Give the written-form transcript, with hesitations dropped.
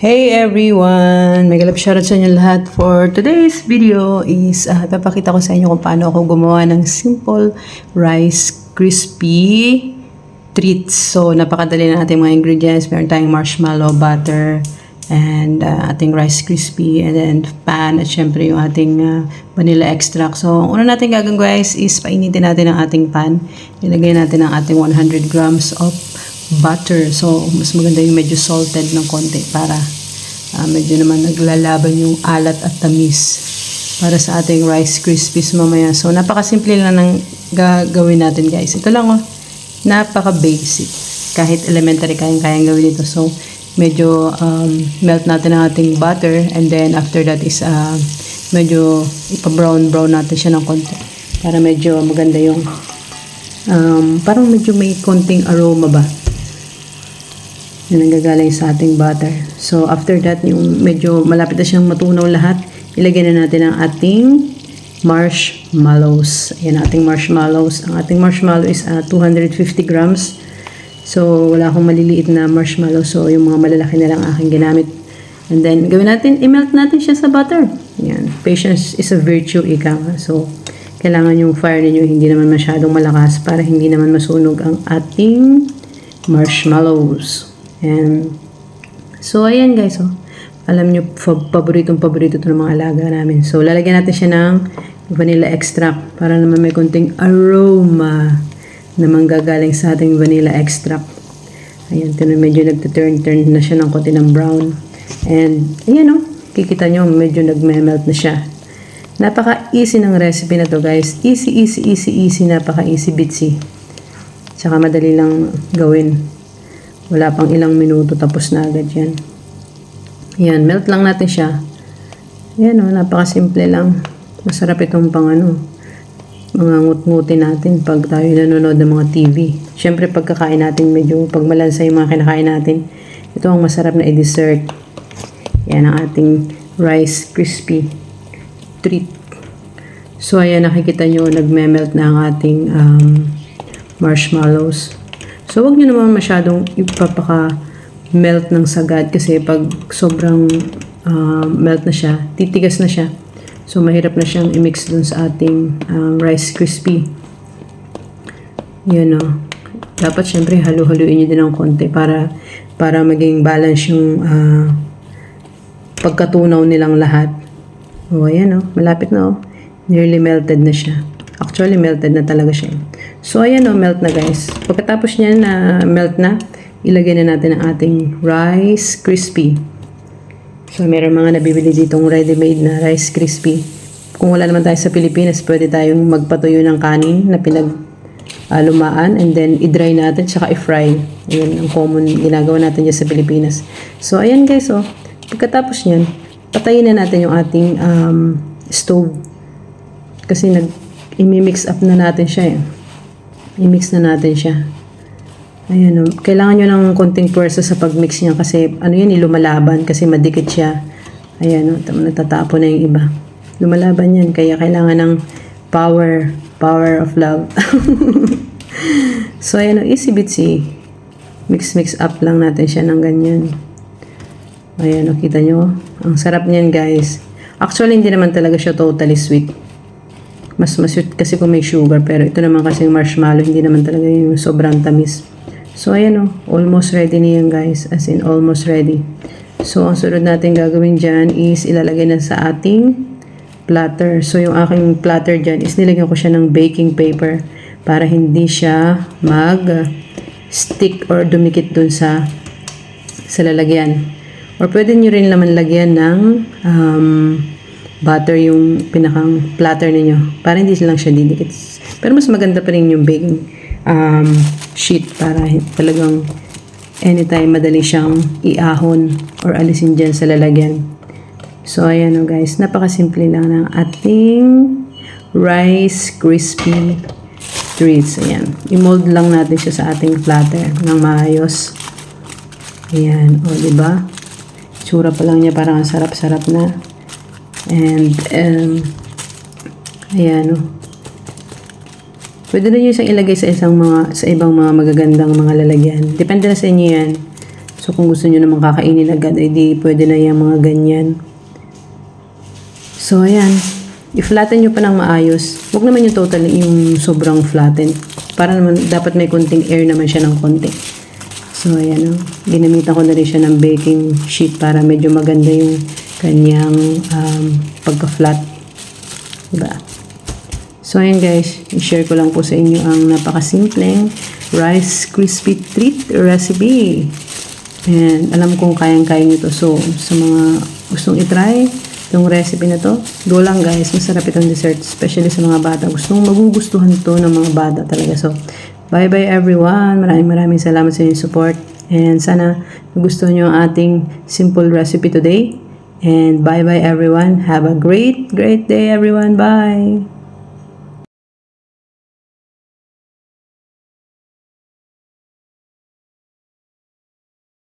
Hey everyone! May galap shoutout sa inyo lahat. For today's video is ipapakita ko sa inyo kung paano ako gumawa ng simple rice crispy treats. So, napakadali na ating mga ingredients. Meron tayong marshmallow, butter, and ating rice crispy, and then pan, at syempre yung ating vanilla extract. So, ang una natin gagawin guys is painitin natin ang ating pan. Ilagay natin ang ating 100 grams of butter. So, mas maganda yung medyo salted ng konti para medyo naman naglalaban yung alat at tamis para sa ating rice crispies mamaya. So, napakasimple lang ng gagawin natin guys. Ito lang napaka-basic. Kahit elementary, kayang gawin ito. So, medyo melt natin ang ating butter, and then after that is medyo ipa-brown natin siya ng konti para medyo maganda yung parang medyo may konting aroma ba na nanggagaling sa ating butter. So, after that, yung medyo malapit na siyang matunaw lahat, ilagay na natin ang ating marshmallows. Ayan, ating marshmallows. Ang ating marshmallow is 250 grams. So, wala akong maliliit na marshmallow. So, yung mga malalaki na lang aking ginamit. And then, gawin natin, i-melt natin siya sa butter. Ayan. Patience is a virtue, ika nga. So, kailangan yung fire ninyo hindi naman masyadong malakas para hindi naman masunog ang ating marshmallows. And so, ayan guys, alam nyo, paborito ito ng mga alaga namin. So, lalagyan natin siya ng vanilla extract para naman may konting aroma na manggagaling sa ating vanilla extract. Ayan, medyo nagte-turn na siya ng konti ng brown. And, ayan kikita nyo, medyo nagme-melt na siya. Napaka-easy ng recipe na to guys. Easy, napaka-easy bitsy. Tsaka madali lang gawin. Wala pang ilang minuto, tapos na agad yan. Yan, melt lang natin siya. Yan napakasimple lang. Masarap itong pang mga ngut-nguti natin pag tayo nanonood ng mga TV. Siyempre pagkakain natin, medyo pag malansa yung mga kinakain natin, ito ang masarap na i-dessert. Yan ang ating rice crispy treat. So ayan, nakikita nyo, nagme-melt na ang ating marshmallows. So, wag nyo naman masyadong ipapaka-melt ng sagad kasi pag sobrang melt na siya, titigas na siya. So, mahirap na siyang i-mix dun sa ating rice crispy. Yan Dapat syempre halu-haluin nyo din ng konti para maging balance yung pagkatunaw nilang lahat. O, ayan malapit na Nearly melted na siya. Actually, melted na talaga siya. So, ayan melt na guys. Pagkatapos niya na melt na, ilagay na natin ang ating rice crispy. So, meron mga nabibili ditong ready-made na rice crispy. Kung wala naman tayo sa Pilipinas, pwede tayong magpatuyo ng kanin na pinag-lumaan and then i-dry natin tsaka i-fry. Ayan ang common ginagawa natin dyan sa Pilipinas. So, ayan guys Pagkatapos niyan, patayin na natin yung ating stove. Kasi i-mix up na natin siya I-mix na natin siya. Ayan kailangan nyo ng konting pwersa sa pag-mix niya kasi lumalaban kasi madikit siya. Ayan natatapon na yung iba. Lumalaban yan kaya kailangan ng power of love. So ayan easy bitsy. Mix up lang natin siya ng ganyan. Ayan kita nyo. Ang sarap niyan guys. Actually hindi naman talaga siya totally sweet. Mas sweet kasi kung may sugar, pero ito naman kasi yung marshmallow, hindi naman talaga yung sobrang tamis. So, ayan almost ready na yan guys, as in almost ready. So, ang sunod natin gagawin dyan is ilalagay na sa ating platter. So, yung aking platter dyan is nilagyan ko siya ng baking paper para hindi siya mag-stick or dumikit dun sa lalagyan. Or pwede nyo rin naman lagyan ng butter yung pinakang platter ninyo para hindi lang siya didikit. Pero mas maganda pa rin yung baking sheet para talagang anytime madali siyang iahon or alisin dyan sa lalagyan. So ayan guys, napakasimple lang ng ating rice crispy treats. Ayan, i-mold lang natin siya sa ating platter ng maayos. Ayan, diba? Tsura pa lang niya parang sarap-sarap na. And, ayan Pwede na nyo isang ilagay sa ibang mga magagandang mga lalagyan. Depende na sa inyo yan. So, kung gusto nyo naman kakainin agad, ay di pwede na yung mga ganyan. So, ayan. I-flatten nyo pa ng maayos. Huwag naman yung total, yung sobrang flatten. Para naman, dapat may konting air naman siya ng konti. So, ayan o. Ginamitan ko na rin siya ng baking sheet para medyo maganda yung kanyang pagka-flat. Diba? So, ayan guys. I-share ko lang po sa inyo ang napakasimpleng Rice Crispy Treat recipe. And alam kong kayang-kaya nyo to. So, sa mga gustong itry itong recipe na to, go lang guys. Masarap itong dessert. Especially sa mga bata. Magugustuhan to ng mga bata talaga. So, bye-bye everyone. Maraming salamat sa inyong support. And sana gusto nyo ang ating simple recipe today. And bye-bye everyone. Have a great day everyone. Bye!